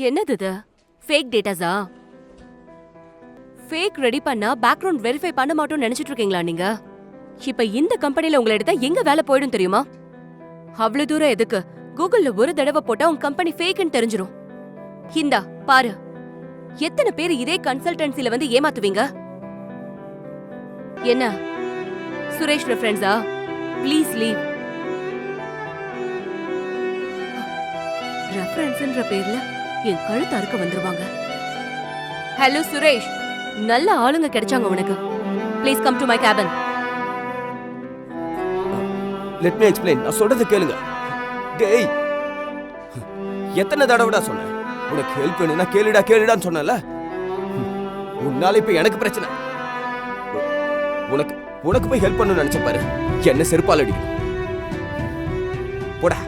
என்னது இது? Fake டேட்டாஸா? Fake ready பண்ணா பேக்ரவுண்ட் வெரிஃபை பண்ண மாட்டோம்னு நினைச்சிட்டு இருக்கீங்களா நீங்க? இப்ப இந்த கம்பெனில உங்களை எடுத்தா எங்க வேலை போயிடும் தெரியுமா? அவ்வளவு தூரம் எதுக்கு? கூகுள்ல ஒரு தடவை போட்டா உங்க கம்பெனி ஃபேக்னு தெரிஞ்சிரும். இந்தா பாரு. எத்தனை பேர் இதே கன்சல்டன்சில வந்து ஏமாத்துவீங்க? என்ன சுரேஷ் ரெஃபரன்ஸா? Please leave. ரெஃபரன்ஸ்ன்ற பேர்ல என் கழுத்து அறுக்க வந்துருவாங்க. ஹலோ சுரேஷ், நல்ல ஆளுங்க கிடைச்சாங்க உனக்கு. Please come to my cabin. Let me explain. நான் சொல்றது கேளுங்க. டேய், எத்தனை தடவைடா சொன்னேன் உனக்கு ஹெல்ப் வேணும்னா கேளுடான்னு சொன்னல. உன்னால இப்ப எனக்கு பிரச்சனை. உனக்கு போய் ஹெல்ப் பண்ணணும்னு நினைச்ச பாரு, என்ன செருப்பால் அடிக்கும். போடா.